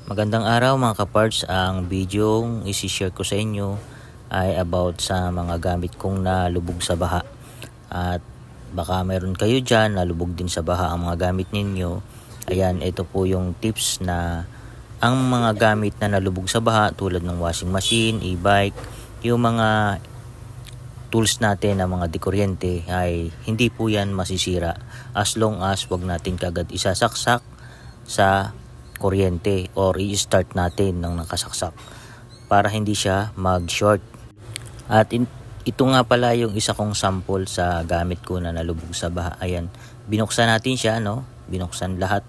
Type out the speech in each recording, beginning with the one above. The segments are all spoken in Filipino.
Magandang araw mga kaparts. Ang video isi-share ko sa inyo ay about sa mga gamit kong nalubog sa baha. At baka meron kayo dyan nalubog din sa baha ang mga gamit ninyo. Ayan, ito po yung tips na ang mga gamit na nalubog sa baha tulad ng washing machine, e-bike, yung mga tools natin na mga dekuryente ay hindi po yan masisira as long as wag natin kagad isasaksak sa kuryente or i-start natin ng nakasaksak para hindi siya mag-short. At ito nga pala yung isa kong sample sa gamit ko na nalubog sa baha. Ayan, binuksan natin siya, no? Binuksan lahat.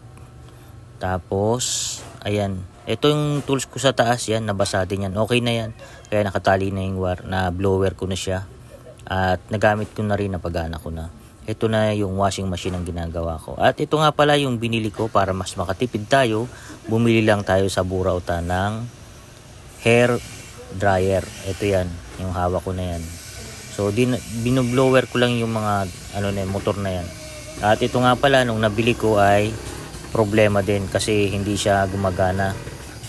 Tapos, ayan, ito yung tools ko sa taas, yan, nabasa din yan. Okay na yan. Kaya nakatali na yung na blower ko na siya. At nagamit ko na rin, napagana ko na. Ito na yung washing machine ang ginagawa ko. At ito nga pala yung binili ko para mas makatipid tayo. Bumili lang tayo sa Burauta ng hair dryer. Ito yan, yung hawak ko na yan. So binoblower ko lang yung mga motor na yan. At ito nga pala nung nabili ko ay problema din kasi hindi siya gumagana.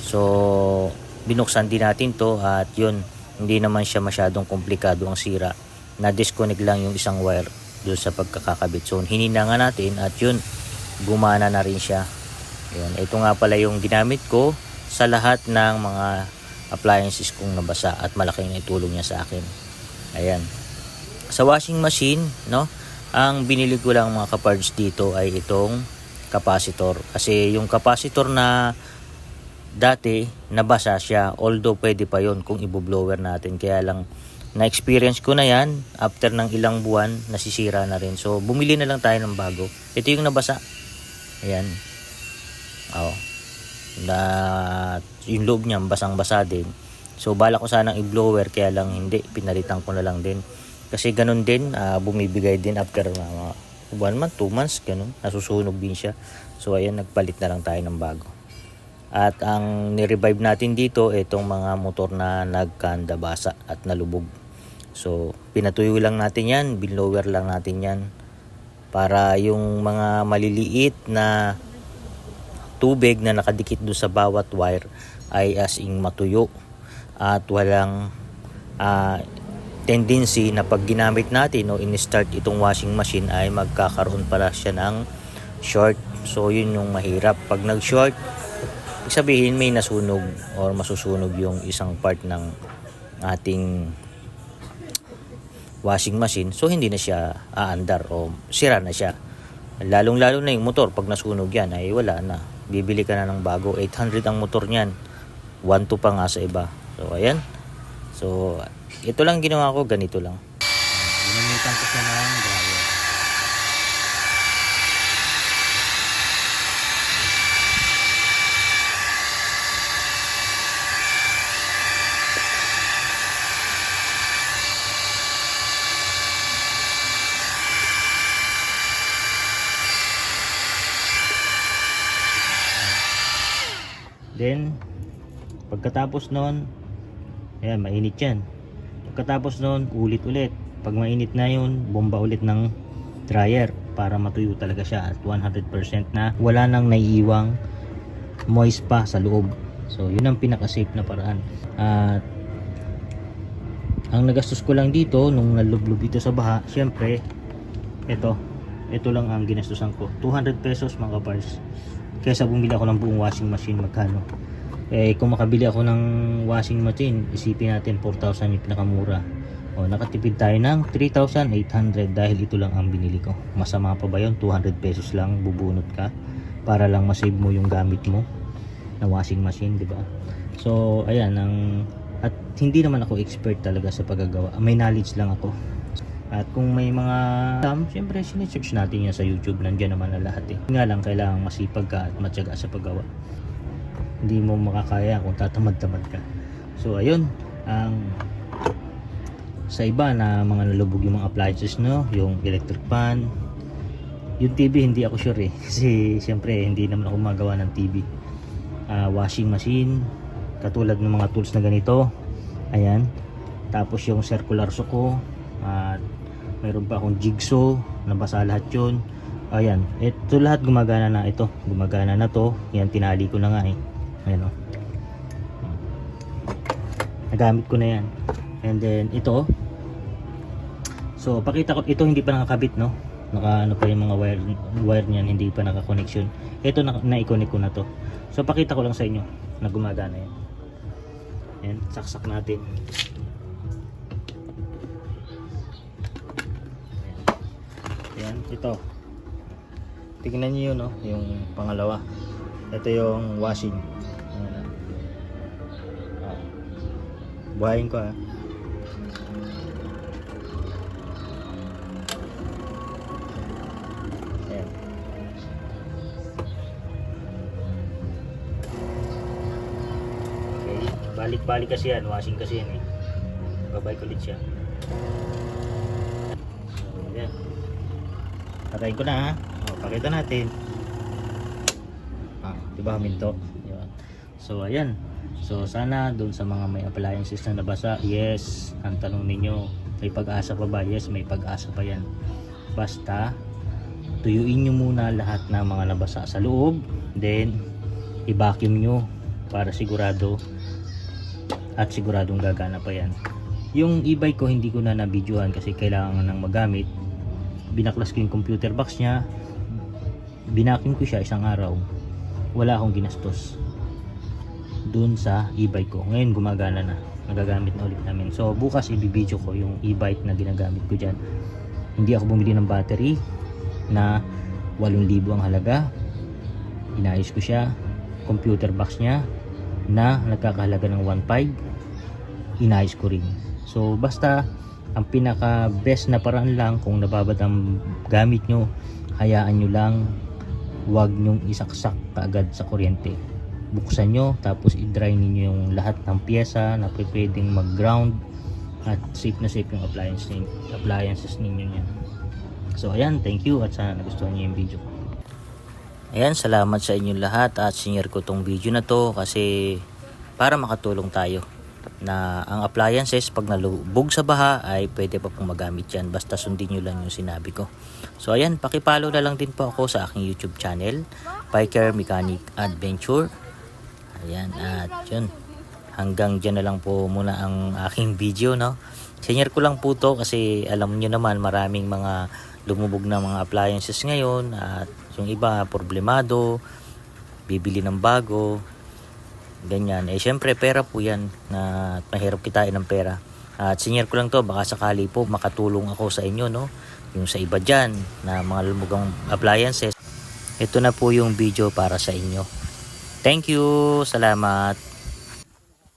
So binuksan din natin to at yun, hindi naman siya masyadong komplikado ang sira. Na-disconnect lang yung isang wire doon sa pagkakakabit. So hininangan natin at yun, gumana na rin siya. Ayan, ito nga pala yung ginamit ko sa lahat ng mga appliances kong nabasa at malaking itulong niya sa akin. Ayan. Sa washing machine, no, ang binili ko lang mga kapards dito ay itong capacitor. Kasi yung capacitor na dati nabasa siya, although pwede pa yon kung i-blower natin. Kaya lang na-experience ko na yan, after ng ilang buwan, nasisira na rin. So, bumili na lang tayo ng bago. Ito yung nabasa. Ayan. Oh. Yung loob niya, basang-basa din. So, bala ko sanang i-blower, kaya lang hindi. Pinalitan ko na lang din. Kasi ganun din, bumibigay din after 1 month, 2 months, ganun. Nasusunog din siya. So, ayan, nagpalit na lang tayo ng bago. At ang ni-revive natin dito, itong mga motor na nagkanda basa at nalubog. So, pinatuyo lang natin yan, binlower lang natin yan para yung mga maliliit na tubig na nakadikit doon sa bawat wire ay as in matuyo at walang tendency na pag ginamit natin o in-start itong washing machine ay magkakaroon pala siya ng short. So, yun yung mahirap. Pag nag-short, sabihin may nasunog or masusunog yung isang part ng ating washing machine, so hindi na siya aandar o sira na siya. Lalong-lalo na yung motor, pag nasunog yan ay wala na, bibili ka na ng bago. 800 ang motor niyan, 1.2 pa nga sa iba. So ayan, so ito lang ginawa ko, ganito lang. Ginamitan ko siya ng dryer. Then, pagkatapos nun, ayan, mainit yan. Pagkatapos nun, ulit-ulit. Pag mainit na yun, bomba ulit ng dryer para matuyo talaga siya at 100% na wala nang naiiwang moist pa sa loob. So, yun ang pinaka-safe na paraan. At ang nagastos ko lang dito, nung nalublob dito sa baha, syempre, ito lang ang ginastusan ko. 200 pesos mga kapars. Kaysa bumili ako ng buong washing machine, magkano? Kung makabili ako ng washing machine, isipin natin 4,000 yung pinakamura. O, nakatipid tayo ng 3,800 dahil ito lang ang binili ko. Masama pa ba yun? 200 pesos lang bubunot ka para lang masave mo yung gamit mo na washing machine, di ba? So, ayan, at hindi naman ako expert talaga sa paggagawa. May knowledge lang ako. At kung may mga siyempre sinesearch natin yan sa YouTube, nandiyan naman na lahat eh. Nga lang kailangan masipag ka at matyaga sa paggawa. Hindi mo makakaya kung tatamad-tamad ka. So ayun, sa iba na mga nalubog yung mga appliances, no, yung electric pan, yung TV hindi ako sure eh. Kasi siyempre hindi naman ako magawa ng TV. Washing machine, katulad ng mga tools na ganito. Ayan. Tapos yung circular suko, at mayroon pa akong jigsaw, nabasa lahat yun. Ayan, ito lahat gumagana na. Ito gumagana na to, yan tinali ko na nga eh. Ayan o. Nagamit ko na yan. And then ito, so pakita ko, ito hindi pa nakakabit, no? Naka ano pa yung mga wire niyan, hindi pa naka-connection. Ito na-connect ko na to. So pakita ko lang sa inyo na gumagana yan. Ayan, saksak natin. Ayan, ito. Tingnan niyo yun, no? Yung pangalawa. Ito yung washing. Ayan. Buhayin ko, ha. Ayan. Okay. Balik-balik kasi yan. Washing kasi yan, eh. Babay ko ulit siya. So, ayan. Patayin ko na, ha. O, pakita natin. Diba huminto? Yun. So ayan. So sana doon sa mga may appliances na nabasa, yes, ang tanong ninyo, may pag-asa pa ba? Yes, may pag-asa pa yan. Basta tuyuin nyo muna lahat ng mga nabasa sa loob, then i-vacuum nyo para sigurado at siguradong gagana pa yan. Yung e-bike ko hindi ko na na-videohan kasi kailangan nang magamit. Binaklas ko yung computer box nya, binacuum ko siya isang araw, wala akong ginastos dun sa e-bike ko. Ngayon gumagana na, nagagamit na ulit namin. So bukas i-video ko yung e-bike na ginagamit ko dyan. Hindi ako bumili ng battery na 8,000 ang halaga, inayos ko siya. Computer box nya na nagkakahalaga ng 1,500, inayos ko rin. So basta ang pinaka best na paraan lang, kung nababad ang gamit nyo, hayaan nyo lang, huwag nyong isaksak kaagad sa kuryente. Buksan nyo, tapos i-dry ninyo yung lahat ng pyesa na pwedeng mag-ground, at safe na safe yung appliances ninyo yan. So ayan, thank you at sana nagustuhan nyo yung video ko. Ayan, salamat sa inyong lahat at sinare ko tong video na to kasi para makatulong tayo na ang appliances pag nalubog sa baha ay pwede pa pong magamit yan, basta sundin nyo lang yung sinabi ko. So ayan, pakipollow na lang din po ako sa aking YouTube channel, Biker Mechanic Adventure. Ayan, at yun, hanggang dyan na lang po muna ang aking video, no? Sinare ko lang po to kasi alam nyo naman maraming mga lumubog na mga appliances ngayon at yung iba problemado, bibili ng bago, ganyan. Eh syempre pera po yan, na mahirap kitain ng pera. At sinare ko lang to, baka sakali po makatulong ako sa inyo, no? Yung sa iba dyan na mga lumugang appliances, ito na po yung video para sa inyo. Thank you, salamat.